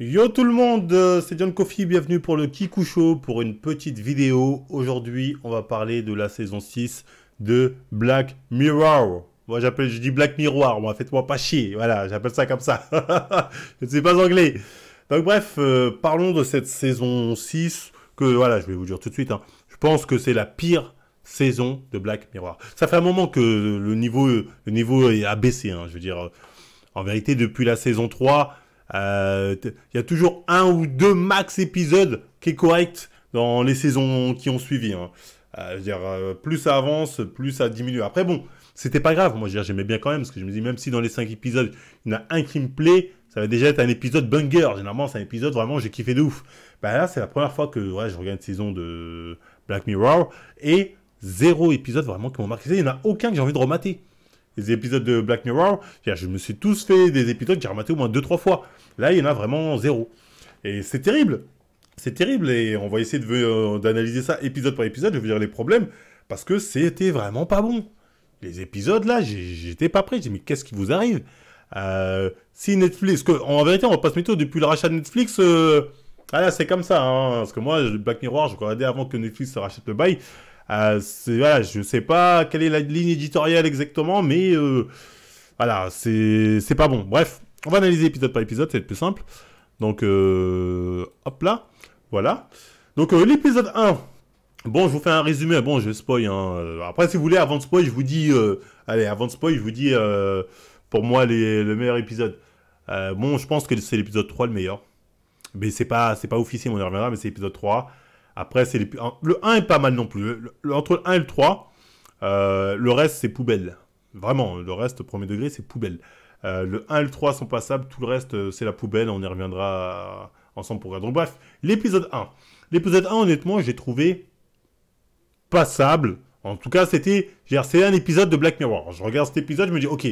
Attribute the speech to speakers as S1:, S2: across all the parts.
S1: Yo tout le monde, c'est John Coffee, bienvenue pour le Kikou Show pour une petite vidéo. Aujourd'hui, on va parler de la saison 6 de Black Mirror. Moi, je dis Black Mirror, moi, faites-moi pas chier, voilà, j'appelle ça comme ça. Je ne sais pas anglais. Donc bref, parlons de cette saison 6 que, voilà, je vais vous dire tout de suite, hein. Je pense que c'est la pire saison de Black Mirror. Ça fait un moment que le niveau est abaissé, hein, je veux dire, en vérité, depuis la saison 3, il y a toujours un ou deux max épisodes qui est correct dans les saisons qui ont suivi, hein. Je veux dire, plus ça avance, plus ça diminue. Après, bon, c'était pas grave. Moi, je veux dire, j'aimais bien quand même, parce que je me dis, même si dans les 5 épisodes, il y en a un qui me plaît, ça va déjà être un épisode banger. Généralement, c'est un épisode vraiment, j'ai kiffé de ouf. Bah là, c'est la première fois que ouais, je regarde une saison de Black Mirror, et zéro épisode vraiment qui m'ont marqué. Il n'y en a aucun que j'ai envie de remater. Les épisodes de Black Mirror, je me suis tous fait des épisodes que j'ai rematé au moins 2-3 fois. Là, il y en a vraiment zéro. Et c'est terrible. C'est terrible. Et on va essayer d'analyser ça épisode par épisode. Je vais vous dire les problèmes. Parce que c'était vraiment pas bon. Les épisodes, là, j'étais pas prêt. J'ai dit, mais qu'est-ce qui vous arrive? Si Netflix... En vérité, on va pas se mettre depuis le rachat de Netflix... Ah là, c'est comme ça. Hein, parce que moi, Black Mirror, je regardais avant que Netflix se rachète le bail. Voilà, je sais pas quelle est la ligne éditoriale exactement, mais voilà, c'est pas bon. Bref, on va analyser épisode par épisode, c'est le plus simple. Donc, hop là, voilà. Donc, l'épisode 1, bon, je vous fais un résumé. Bon, je spoil, hein. Après, si vous voulez, avant de spoil, je vous dis... allez, avant de spoil, je vous dis, pour moi, le meilleur épisode. Bon, je pense que c'est l'épisode 3 le meilleur. Mais c'est pas officiel, on y reviendra, mais c'est l'épisode 3. Après, le 1 est pas mal non plus. Entre le 1 et le 3, le reste, c'est poubelle. Vraiment, le reste, premier degré, c'est poubelle. Le 1 et le 3 sont passables, tout le reste, c'est la poubelle. On y reviendra ensemble pour regarder. Donc bref, l'épisode 1. L'épisode 1, honnêtement, j'ai trouvé passable. En tout cas, c'est un épisode de Black Mirror. Je regarde cet épisode, je me dis, ok,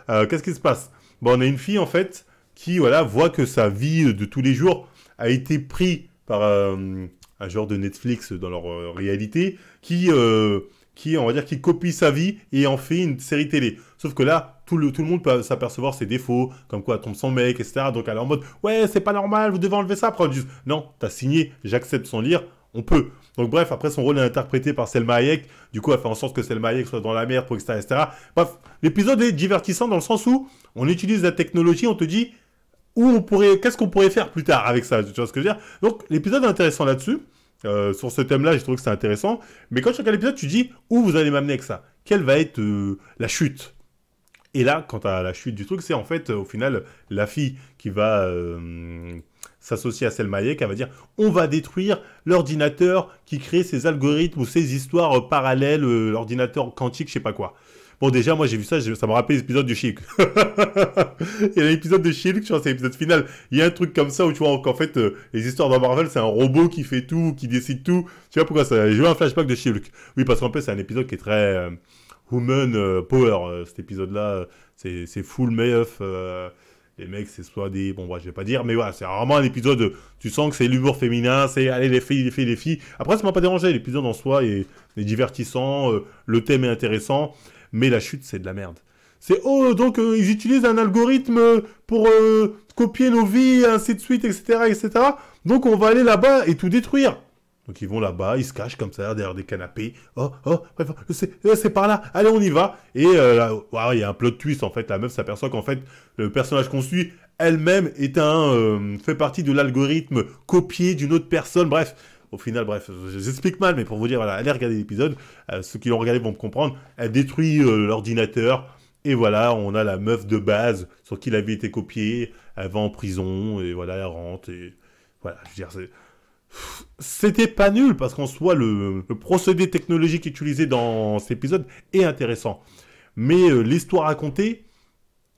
S1: qu'est-ce qui se passe? Bon, on a une fille, en fait, qui, voilà, voit que sa vie de tous les jours a été prise par un genre de Netflix dans leur réalité, qui, on va dire, qui copie sa vie et en fait une série télé. Sauf que là, tout le monde peut s'apercevoir ses défauts, comme quoi elle tombe son mec, etc. Donc elle est en mode, ouais, c'est pas normal, vous devez enlever ça. Après, on dit, non, t'as signé, j'accepte sans lire, on peut. Donc bref, après son rôle est interprété par Selma Hayek. Du coup, elle fait en sorte que Selma Hayek soit dans la merde, pour etc., etc. Bref, l'épisode est divertissant dans le sens où on utilise la technologie, on te dit qu'est-ce qu'on pourrait faire plus tard avec ça, tu vois ce que je veux dire? Donc l'épisode est intéressant là-dessus. Sur ce thème-là, j'ai trouvé que c'était intéressant. Mais quand tu regardes l'épisode, tu dis où vous allez m'amener avec ça? Quelle va être la chute? Et là, quant à la chute du truc, c'est en fait, au final, la fille qui va s'associer à Selma Hayek, elle va dire on va détruire l'ordinateur qui crée ces algorithmes ou ces histoires parallèles, l'ordinateur quantique, je sais pas quoi. Bon, déjà, moi, j'ai vu ça, ça me rappelle l'épisode de She-Hulk. Il y a l'épisode de She-Hulk, tu vois, c'est l'épisode final. Il y a un truc comme ça où tu vois qu'en fait, les histoires dans Marvel, c'est un robot qui fait tout, qui décide tout. Tu vois pourquoi ça? J'ai eu un flashback de She-Hulk. Oui, parce qu'en fait, c'est un épisode qui est très Woman Power. Cet épisode-là, c'est full meuf. Les mecs, c'est soit des... Bon, je vais pas dire, mais voilà, c'est vraiment un épisode... Tu sens que c'est l'humour féminin, c'est... Allez, les filles, les filles, les filles. Après, ça m'a pas dérangé. L'épisode en soi est divertissant. Le thème est intéressant. Mais la chute, c'est de la merde. C'est, oh, donc ils utilisent un algorithme pour copier nos vies, ainsi de suite, etc., etc. Donc on va aller là-bas et tout détruire. Donc ils vont là-bas, ils se cachent comme ça derrière des canapés. Oh, oh, bref, c'est par là. Allez, on y va. Et là, wow, il y a un plot twist en fait. La meuf s'aperçoit qu'en fait le personnage qu'on suit elle-même fait partie de l'algorithme copié d'une autre personne. Bref, au final, bref, j'explique mal, mais pour vous dire, voilà, allez regarder l'épisode. Ceux qui l'ont regardé vont me comprendre. Elle détruit l'ordinateur. Et voilà, on a la meuf de base sur qui la vie était copiée. Elle va en prison et voilà, elle rentre. Et voilà, je veux dire, c'était pas nul parce qu'en soi, le procédé technologique utilisé dans cet épisode est intéressant. Mais l'histoire racontée,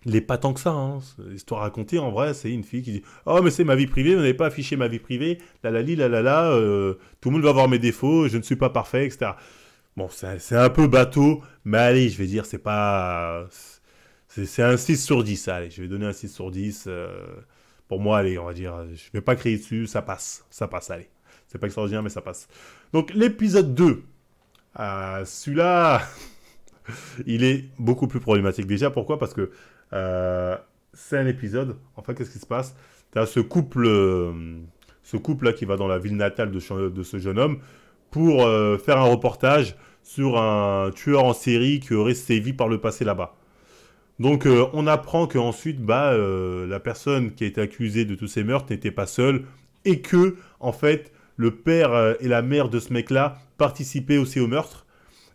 S1: il n'est pas tant que ça. Hein. L'histoire racontée, en vrai, c'est une fille qui dit oh, mais c'est ma vie privée, vous n'avez pas affiché ma vie privée, la la li, la la la, tout le monde va voir mes défauts, je ne suis pas parfait, etc. Bon, c'est un peu bateau, mais allez, je vais dire, c'est pas. C'est un 6 sur 10, allez, je vais donner un 6 sur 10. Pour moi, allez, on va dire, je vais pas crier dessus, ça passe, allez. C'est pas extraordinaire, mais ça passe. Donc, l'épisode 2, celui-là, il est beaucoup plus problématique. Déjà, pourquoi? Parce que c'est un épisode. Enfin, qu'est-ce qui se passe? t'as ce couple-là qui va dans la ville natale de ce jeune homme pour faire un reportage sur un tueur en série qui aurait sévi par le passé là-bas. Donc on apprend qu'ensuite, la personne qui a été accusée de tous ces meurtres n'était pas seule et que, en fait, le père et la mère de ce mec-là participaient aussi au meurtre.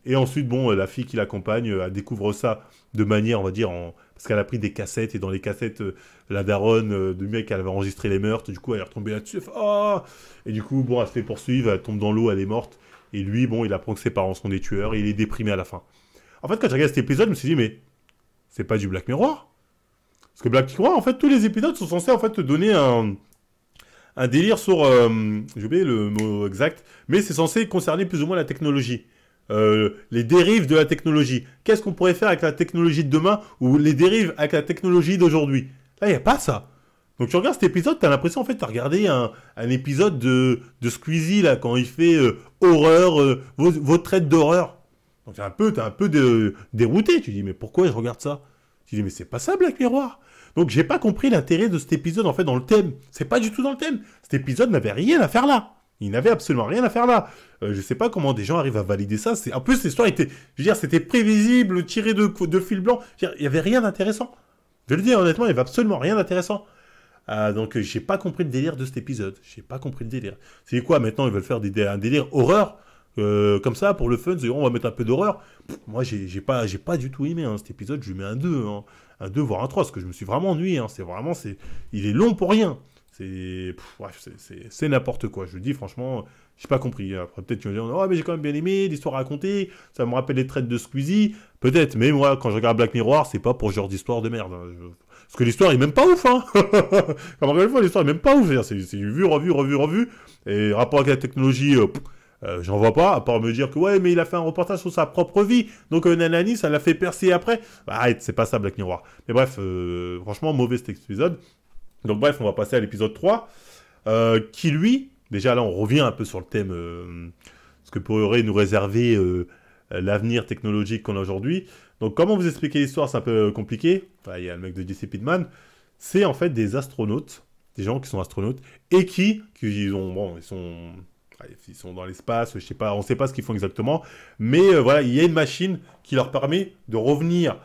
S1: Et ensuite, bon, la fille qui l'accompagne, elle découvre ça de manière, on va dire, parce qu'elle a pris des cassettes, et dans les cassettes, la daronne du mec, elle avait enregistré les meurtres, du coup, elle est retombée là-dessus, elle fait, oh et du coup, bon, elle se fait poursuivre, elle tombe dans l'eau, elle est morte, et lui, bon, il apprend que ses parents sont des tueurs, et il est déprimé à la fin. En fait, quand j'ai regardé cet épisode, je me suis dit, mais c'est pas du Black Mirror? Parce que Black Mirror, en fait, tous les épisodes sont censés, en fait, te donner un délire sur, j'ai oublié le mot exact, mais c'est censé concerner plus ou moins la technologie. Les dérives de la technologie. Qu'est-ce qu'on pourrait faire avec la technologie de demain ou les dérives avec la technologie d'aujourd'hui? Là, il n'y a pas ça. Donc tu regardes cet épisode, tu as l'impression en fait de regarder un épisode de Squeezie là, quand il fait horreur, vos traites d'horreur. Donc t'es un peu dérouté. Tu dis mais pourquoi je regarde ça? Tu dis mais c'est pas ça Black Mirror. Donc j'ai pas compris l'intérêt de cet épisode en fait dans le thème. C'est pas du tout dans le thème. Cet épisode n'avait rien à faire là. Il n'avait absolument rien à faire là. Je sais pas comment des gens arrivent à valider ça. En plus, l'histoire était, je veux dire, c'était prévisible, tiré de fil blanc. Il y avait rien d'intéressant. Je le dis honnêtement, il y avait absolument rien d'intéressant. Donc, j'ai pas compris le délire de cet épisode. J'ai pas compris le délire. C'est quoi maintenant? Ils veulent faire un délire horreur comme ça pour le fun. On va mettre un peu d'horreur. Moi, j'ai pas du tout aimé cet épisode. Je lui mets un 2, hein. Un 2 voire un 3 parce que je me suis vraiment ennuyé. Hein. Il est long pour rien. C'est n'importe quoi. Je le dis franchement, j'ai pas compris. Après, peut-être qu'ils vont dire, oh, mais j'ai quand même bien aimé l'histoire racontée, ça me rappelle les traites de Squeezie. Peut-être, mais moi, quand je regarde Black Mirror, c'est pas pour ce genre d'histoire de merde. Parce que l'histoire est même pas ouf, hein. Encore une fois, l'histoire est même pas ouf. C'est vu, revu. Et rapport avec la technologie, j'en vois pas, à part me dire que ouais, mais il a fait un reportage sur sa propre vie. Donc, nanani, ça l'a fait percer après. Arrête, c'est pas ça, Black Mirror. Mais bref, franchement, mauvais cet épisode. Donc bref, on va passer à l'épisode 3, qui lui, déjà là on revient un peu sur le thème, ce que pourrait nous réserver l'avenir technologique qu'on a aujourd'hui. Donc comment vous expliquer l'histoire, c'est un peu compliqué. Enfin, il y a le mec de DC Pitman. C'est en fait des astronautes, des gens qui sont astronautes, et ils sont dans l'espace, je sais pas, on sait pas ce qu'ils font exactement, mais voilà, il y a une machine qui leur permet de revenir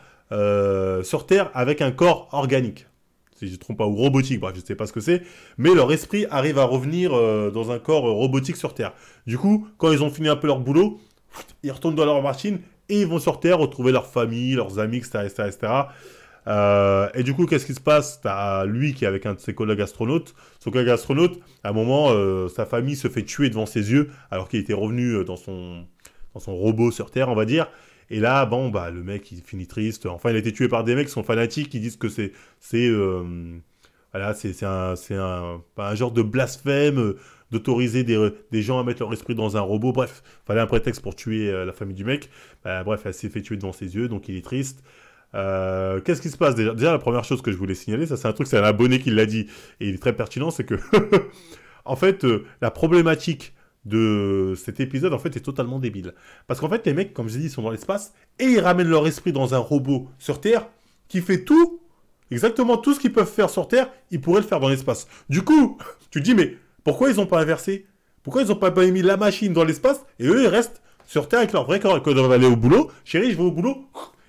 S1: sur Terre avec un corps organique. Si je ne me trompe pas, ou robotique, bref, je ne sais pas ce que c'est, mais leur esprit arrive à revenir dans un corps robotique sur Terre. Du coup, quand ils ont fini un peu leur boulot, ils retournent dans leur machine et ils vont sur Terre retrouver leur famille, leurs amis, etc. Et du coup, qu'est-ce qui se passe? T'as lui qui est avec un de ses collègues astronautes. Son collègue astronaute, à un moment, sa famille se fait tuer devant ses yeux, alors qu'il était revenu dans son robot sur Terre, on va dire. Et là, bon, le mec, il finit triste. Enfin, il a été tué par des mecs qui sont fanatiques, qui disent que voilà, c'est un genre de blasphème d'autoriser des gens à mettre leur esprit dans un robot. Bref, fallait un prétexte pour tuer la famille du mec. Bref, elle s'est fait tuer devant ses yeux, donc il est triste. Qu'est-ce qui se passe déjà? Déjà, la première chose que je voulais signaler, ça c'est un truc, c'est un abonné qui l'a dit, et il est très pertinent, c'est que, en fait, la problématique de cet épisode, en fait, est totalement débile. Parce qu'en fait, les mecs, comme je dis, ils sont dans l'espace, et ils ramènent leur esprit dans un robot sur Terre, qui fait tout, exactement tout ce qu'ils peuvent faire sur Terre, ils pourraient le faire dans l'espace. Du coup, tu te dis, mais pourquoi ils n'ont pas inversé? Pourquoi ils n'ont pas mis la machine dans l'espace, et eux, ils restent sur Terre avec leur vrai corps? Quand ils doivent aller au boulot, chérie, je vais au boulot,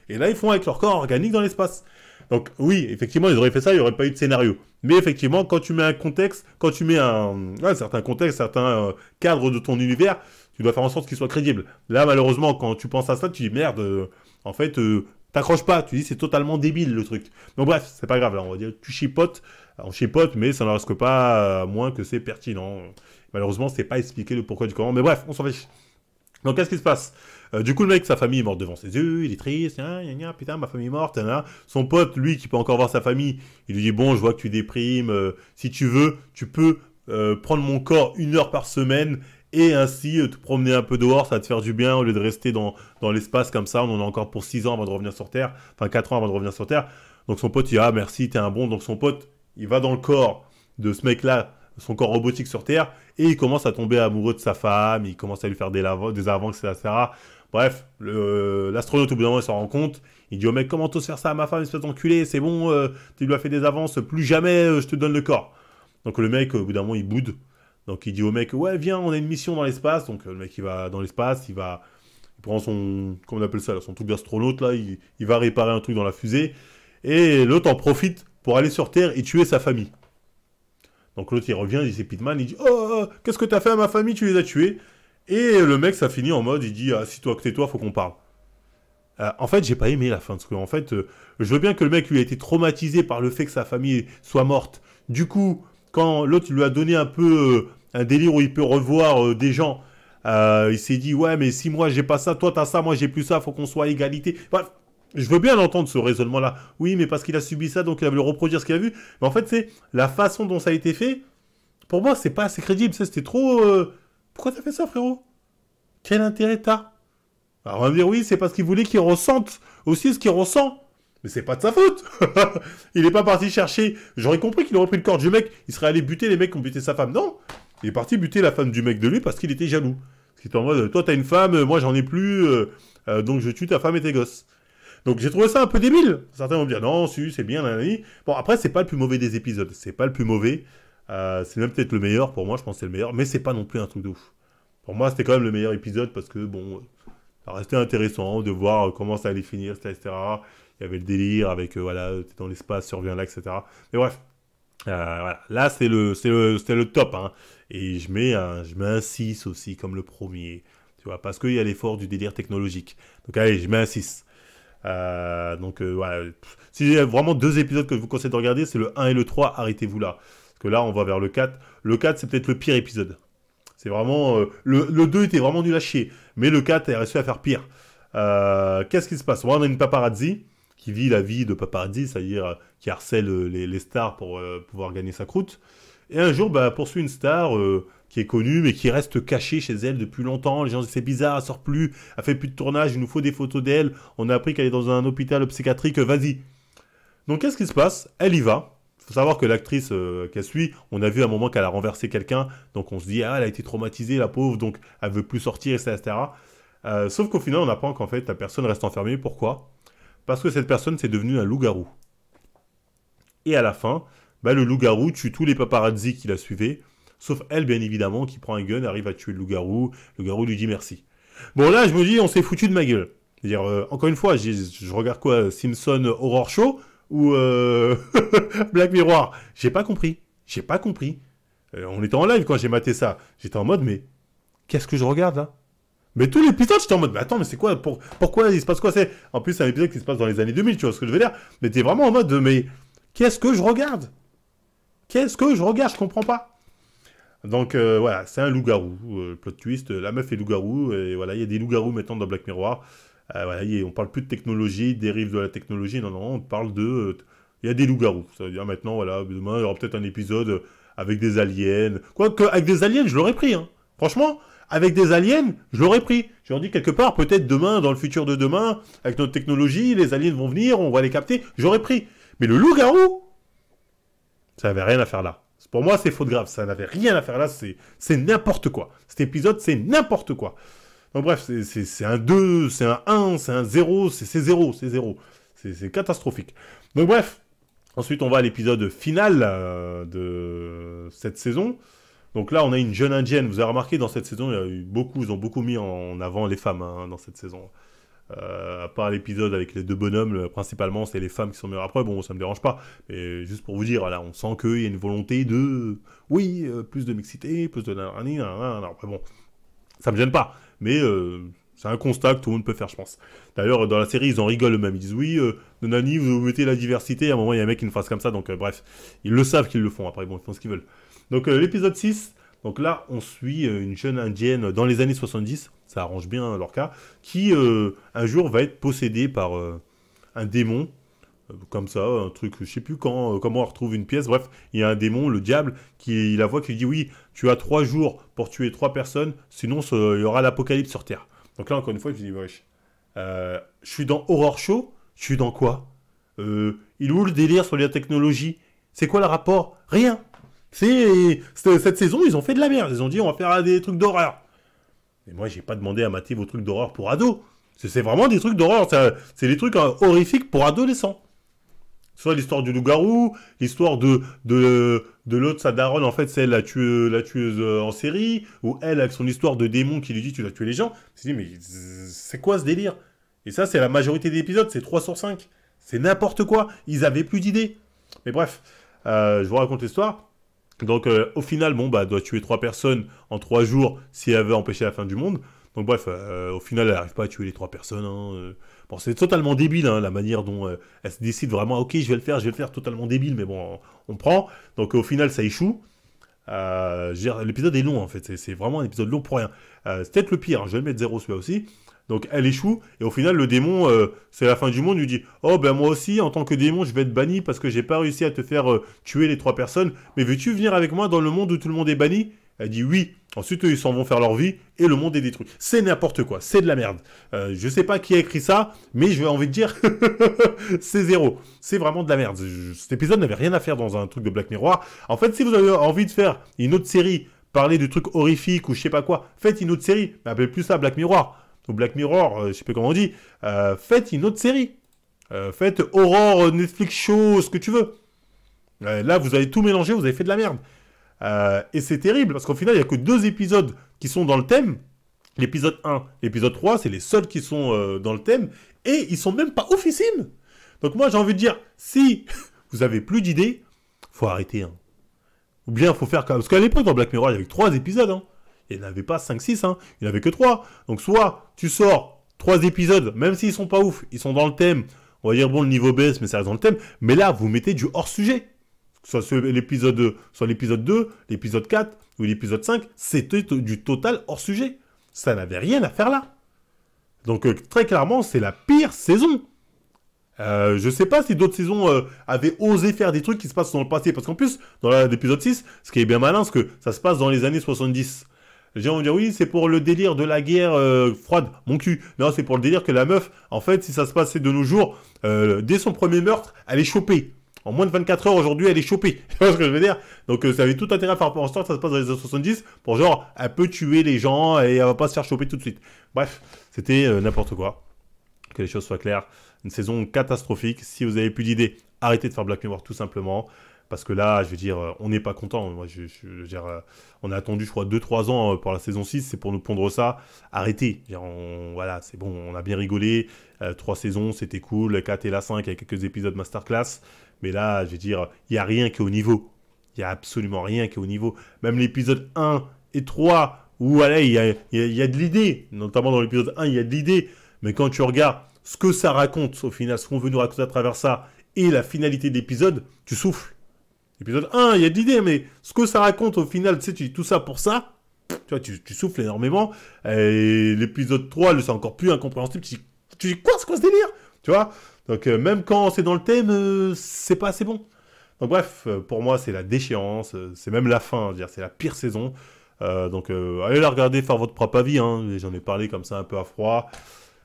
S1: et là, ils font avec leur corps organique dans l'espace. Donc oui, effectivement, ils auraient fait ça, il n'y aurait pas eu de scénario. Mais effectivement, quand tu mets un contexte, quand tu mets un certain contexte, certains cadres de ton univers, tu dois faire en sorte qu'il soit crédible. Là, malheureusement, quand tu penses à ça, tu dis merde, en fait, t'accroches pas, tu dis c'est totalement débile le truc. Donc bref, c'est pas grave, là, on va dire tu chipotes, on chipote, mais ça ne risque pas moins que c'est pertinent. Malheureusement, c'est pas expliqué le pourquoi du comment, mais bref, on s'en fait. Donc qu'est-ce qui se passe? Du coup, le mec, sa famille est morte devant ses yeux, il est triste, putain, ma famille est morte, Son pote, lui, qui peut encore voir sa famille, il lui dit, bon, je vois que tu déprimes, si tu veux, tu peux prendre mon corps 1 heure par semaine, et ainsi te promener un peu dehors, ça va te faire du bien, au lieu de rester dans l'espace comme ça, on en a encore pour 6 ans avant de revenir sur Terre, enfin 4 ans avant de revenir sur Terre. Donc son pote, il dit, ah merci, t'es un bon, donc son pote, il va dans le corps de ce mec-là, son corps robotique sur Terre, et il commence à tomber amoureux de sa femme, il commence à lui faire des avances, etc. Bref, l'astronaute au bout d'un moment il s'en rend compte, il dit au mec comment t'oses faire ça à ma femme, espèce d'enculé, c'est bon, tu lui as fait des avances, plus jamais je te donne le corps. Donc le mec, au bout d'un moment, il boude. Donc il dit au mec, ouais, viens, on a une mission dans l'espace. Donc le mec, il va dans l'espace, il prend son, comment on appelle ça, là, son truc d'astronaute, là, il va réparer un truc dans la fusée. Et l'autre en profite pour aller sur Terre et tuer sa famille. Donc l'autre, il revient, il dit, c'est Pitman, il dit, oh, qu'est-ce que t'as fait à ma famille, tu les as tués. Et le mec, ça finit en mode, il dit, ah, si toi que tais-toi, faut qu'on parle. En fait, j'ai pas aimé la fin, parce que en fait, je veux bien que le mec lui a été traumatisé par le fait que sa famille soit morte. Du coup, quand l'autre lui a donné un peu un délire où il peut revoir des gens, il s'est dit ouais, mais si moi j'ai pas ça, toi t'as ça, moi j'ai plus ça, faut qu'on soit à égalité. Bref, je veux bien entendre ce raisonnement-là. Oui, mais parce qu'il a subi ça, donc il a voulu reproduire ce qu'il a vu. Mais en fait, c'est la façon dont ça a été fait. Pour moi, c'est pas assez crédible. C'était trop. Pourquoi t'as fait ça, frérot? Quel intérêt t'as? Alors on va me dire oui, c'est parce qu'il voulait qu'il ressente aussi ce qu'il ressent. Mais c'est pas de sa faute. Il est pas parti chercher. J'aurais compris qu'il aurait pris le corps du mec. Il serait allé buter les mecs qui ont buté sa femme. Non. Il est parti buter la femme du mec de lui parce qu'il était jaloux. Parce qu'il était en mode, toi t'as une femme, moi j'en ai plus, donc je tue ta femme et tes gosses. Donc j'ai trouvé ça un peu débile. Certains vont me dire non, si, c'est bien, nanani. Bon, après, c'est pas le plus mauvais des épisodes. C'est pas le plus mauvais. C'est même peut-être le meilleur pour moi, je pense que c'est le meilleur. Mais c'est pas non plus un truc de ouf. Pour moi, c'était quand même le meilleur épisode parce que, bon, ça restait intéressant de voir comment ça allait finir, etc. Il y avait le délire avec, voilà, t'es dans l'espace, survient là, etc. Mais bref, voilà. Là, c'était le top, hein. Et je mets un 6 aussi, comme le premier. Tu vois, parce qu'il y a l'effort du délire technologique. Donc, allez, je mets un 6. Donc, voilà. S'il y a vraiment deux épisodes que je vous conseille de regarder, c'est le 1 et le 3, arrêtez-vous là. Parce que là, on va vers le 4. Le 4, c'est peut-être le pire épisode. C'est vraiment... le 2 était vraiment nul à chier. Mais le 4 a réussi à faire pire. Qu'est-ce qui se passe? On a une paparazzi qui vit la vie de paparazzi, c'est-à-dire qui harcèle les stars pour pouvoir gagner sa croûte. Et un jour, bah, poursuit une star qui est connue, mais qui reste cachée chez elle depuis longtemps. Les gens disent c'est bizarre, elle sort plus, elle fait plus de tournage, il nous faut des photos d'elle. On a appris qu'elle est dans un hôpital psychiatrique, vas-y. Donc qu'est-ce qui se passe? Elle y va. Il faut savoir que l'actrice qu'elle suit, on a vu à un moment qu'elle a renversé quelqu'un, donc on se dit, ah, elle a été traumatisée, la pauvre, donc elle veut plus sortir, etc. Sauf qu'au final, on apprend qu'en fait, la personne reste enfermée. Pourquoi? Parce que cette personne, c'est devenu un loup-garou. Et à la fin, bah, le loup-garou tue tous les paparazzi qui la suivaient, sauf elle, bien évidemment, qui prend un gun, arrive à tuer le loup-garou lui dit merci. Bon, là, je me dis, on s'est foutu de ma gueule. C'est-à-dire, encore une fois, je regarde quoi, Simpson Horror Show ou Black Mirror? J'ai pas compris. On était en live quand j'ai maté ça. J'étais en mode, mais qu'est-ce que je regarde là? Mais tout l'épisode, j'étais en mode, mais attends, mais c'est quoi? Pourquoi il se passe quoi? En plus, c'est un épisode qui se passe dans les années 2000, tu vois ce que je veux dire? Mais t'es vraiment en mode, mais qu'est-ce que je regarde? Je comprends pas. Donc voilà, c'est un loup-garou. Plot twist, la meuf est loup-garou. Et voilà, il y a des loups-garous maintenant dans Black Mirror. Voilà, on parle plus de technologie, dérive de la technologie. Non, on parle de... Il y a des loups-garous. Ça veut dire maintenant, voilà, demain, il y aura peut-être un épisode avec des aliens. Quoique, avec des aliens, je l'aurais pris. Hein. Franchement, avec des aliens, je l'aurais pris. Je leur dis quelque part, peut-être demain, dans le futur de demain, avec notre technologie, les aliens vont venir, on va les capter. J'aurais pris. Mais le loup-garou, ça n'avait rien à faire là. Pour moi, c'est faute grave. Ça n'avait rien à faire là. C'est n'importe quoi. Cet épisode, c'est n'importe quoi. Donc bref, c'est un 2, c'est un 1, c'est un 0, c'est 0, c'est 0. C'est catastrophique. Donc bref, ensuite on va à l'épisode final de cette saison. Donc là, on a une jeune indienne. Vous avez remarqué, dans cette saison, il y a eu beaucoup, ils ont beaucoup mis en avant les femmes hein, dans cette saison. À part l'épisode avec les deux bonhommes, principalement, c'est les femmes qui sont meilleures. Après, bon, ça me dérange pas. Mais juste pour vous dire, là, on sent qu'il y a une volonté de... Oui, plus de mixité, plus de... Après, bon, ça me gêne pas. Mais c'est un constat que tout le monde peut faire, je pense. D'ailleurs, dans la série, ils en rigolent eux-mêmes. Ils disent, oui, Nani, vous mettez la diversité. À un moment, il y a un mec qui nous fasse comme ça. Donc, bref, ils le savent qu'ils le font. Après, bon, ils font ce qu'ils veulent. Donc, l'épisode 6... Donc là, on suit une jeune indienne dans les années 70, ça arrange bien leur cas, qui un jour va être possédée par un démon, comme ça, un truc, je sais plus quand, comment on retrouve une pièce, bref, il y a un démon, le diable, qui la voit, qui lui dit oui, tu as 3 jours pour tuer 3 personnes, sinon il y aura l'apocalypse sur Terre. Donc là, encore une fois, je dis, wesh, je suis dans Horror Show, je suis dans quoi? Il est où le délire sur la technologie? C'est quoi le rapport? Rien. Cette saison, ils ont fait de la merde. Ils ont dit, on va faire des trucs d'horreur. Mais moi, j'ai pas demandé à mater vos trucs d'horreur pour ados. C'est vraiment des trucs d'horreur. C'est des trucs horrifiques pour adolescents. Soit l'histoire du loup-garou, l'histoire de de l'autre, sa daronne, en fait, c'est la tueuse en série, ou elle, avec son histoire de démon qui lui dit tu dois tuer les gens. Je me suis dit, mais c'est quoi ce délire? Et ça, c'est la majorité des épisodes, c'est 3 sur 5. C'est n'importe quoi. Ils avaient plus d'idées. Mais bref, je vous raconte l'histoire. Donc, au final, bon, bah, elle doit tuer 3 personnes en 3 jours si elle veut empêcher la fin du monde. Donc, bref, au final, elle n'arrive pas à tuer les 3 personnes. Hein. Bon, c'est totalement débile, hein, la manière dont elle se décide vraiment. Ok, je vais le faire, totalement débile, mais bon, on prend. Donc, au final, ça échoue. L'épisode est long, en fait. C'est vraiment un épisode long pour rien. C'est peut-être le pire. Hein. Je vais le mettre 0 celui-là aussi. Donc elle échoue, et au final le démon, c'est la fin du monde, lui dit « Oh ben moi aussi, en tant que démon, je vais être banni parce que j'ai pas réussi à te faire tuer les 3 personnes, mais veux-tu venir avec moi dans le monde où tout le monde est banni ?» Elle dit « Oui ». Ensuite, eux, ils s'en vont faire leur vie, et le monde est détruit. C'est n'importe quoi, c'est de la merde. Je sais pas qui a écrit ça, mais je vais envie de dire c'est 0. C'est vraiment de la merde. Cet épisode n'avait rien à faire dans un truc de Black Mirror. En fait, si vous avez envie de faire une autre série, parler de trucs horrifiques ou je sais pas quoi, faites une autre série, mais appelez plus ça Black Mirror. Ou Black Mirror, je sais pas comment on dit, faites une autre série. Faites Horror, Netflix Show, ce que tu veux. Là, vous avez tout mélangé, vous avez fait de la merde. Et c'est terrible, parce qu'au final, il n'y a que 2 épisodes qui sont dans le thème. L'épisode 1, l'épisode 3, c'est les seuls qui sont dans le thème. Et ils sont même pas oufissimes. Donc moi, j'ai envie de dire, si vous avez plus d'idées, faut arrêter. Hein. Ou bien, faut faire comme... Parce qu'à l'époque, dans Black Mirror, il y avait que 3 épisodes, hein. Il n'y en avait pas 5-6, hein. Il n'y en avait que 3. Donc soit tu sors 3 épisodes, même s'ils sont pas ouf, ils sont dans le thème, on va dire bon le niveau baisse, mais ça reste dans le thème, mais là vous mettez du hors-sujet. Soit l'épisode 2, l'épisode 4 ou l'épisode 5, c'était du total hors-sujet. Ça n'avait rien à faire là. Donc très clairement, c'est la pire saison. Je sais pas si d'autres saisons avaient osé faire des trucs qui se passent dans le passé, parce qu'en plus, dans l'épisode 6, ce qui est bien malin, c'est que ça se passe dans les années 70. Les gens vont dire oui, c'est pour le délire de la guerre froide, mon cul. Non, c'est pour le délire que la meuf, en fait, si ça se passait de nos jours, dès son premier meurtre, elle est chopée. En moins de 24 heures aujourd'hui, elle est chopée. Tu vois ce que je veux dire? Donc ça avait tout intérêt à faire en sorte que ça se passe dans les années 70 pour genre, elle peut tuer les gens et elle va pas se faire choper tout de suite. Bref, c'était n'importe quoi. Que les choses soient claires. Une saison catastrophique. Si vous avez plus d'idées, arrêtez de faire Black Mirror tout simplement. Parce que là, je veux dire, on n'est pas content. Moi, je veux dire, on a attendu, je crois, 2-3 ans pour la saison 6, c'est pour nous pondre ça. Arrêtez. Dire, voilà, c'est bon, on a bien rigolé. 3 saisons, c'était cool. La 4 et la 5, avec quelques épisodes masterclass. Mais là, je veux dire, il n'y a rien qui est au niveau. Il n'y a absolument rien qui est au niveau. Même l'épisode 1 et 3, où voilà, il y a de l'idée. Notamment dans l'épisode 1, il y a de l'idée. Mais quand tu regardes ce que ça raconte, au final, ce qu'on veut nous raconter à travers ça, et la finalité de l'épisode, tu souffles. L'épisode 1, il y a de l'idée, mais ce que ça raconte au final, tu sais, tu dis tout ça pour ça, tu vois, tu souffles énormément. Et l'épisode 3, c'est encore plus incompréhensible. Tu dis quoi, c'est quoi ce délire? Tu vois? Donc, même quand c'est dans le thème, c'est pas assez bon. Donc, bref, pour moi, c'est la déchéance. C'est même la fin, c'est la pire saison. Donc, allez la regarder, faire votre propre avis. Hein. J'en ai parlé comme ça un peu à froid.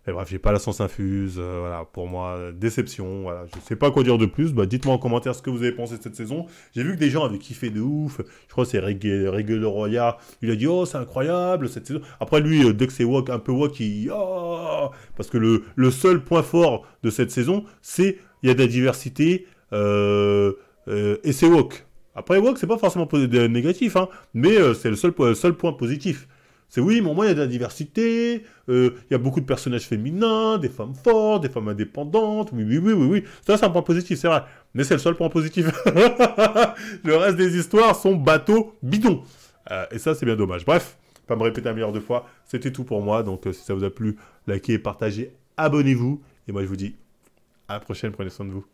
S1: Et bref, j'ai pas la science infuse, voilà, pour moi, déception, voilà, je sais pas quoi dire de plus, bah, dites-moi en commentaire ce que vous avez pensé de cette saison, j'ai vu que des gens avaient kiffé de ouf, je crois que c'est Reggae Roya, il a dit, oh, c'est incroyable, cette saison, après lui, dès que c'est un peu wok, oh, parce que le seul point fort de cette saison, c'est, il y a de la diversité, et c'est wok. Après, wok, c'est pas forcément négatif, hein, mais c'est le seul point positif. C'est oui, mais au moins il y a de la diversité, il y a beaucoup de personnages féminins, des femmes fortes, des femmes indépendantes, oui. Ça, c'est un point positif, c'est vrai. Mais c'est le seul point positif. Le reste des histoires sont bateaux bidons. Et ça, c'est bien dommage. Bref, pas me répéter un milliard de fois. C'était tout pour moi. Donc, si ça vous a plu, likez, partagez, abonnez-vous. Et moi, je vous dis à la prochaine. Prenez soin de vous.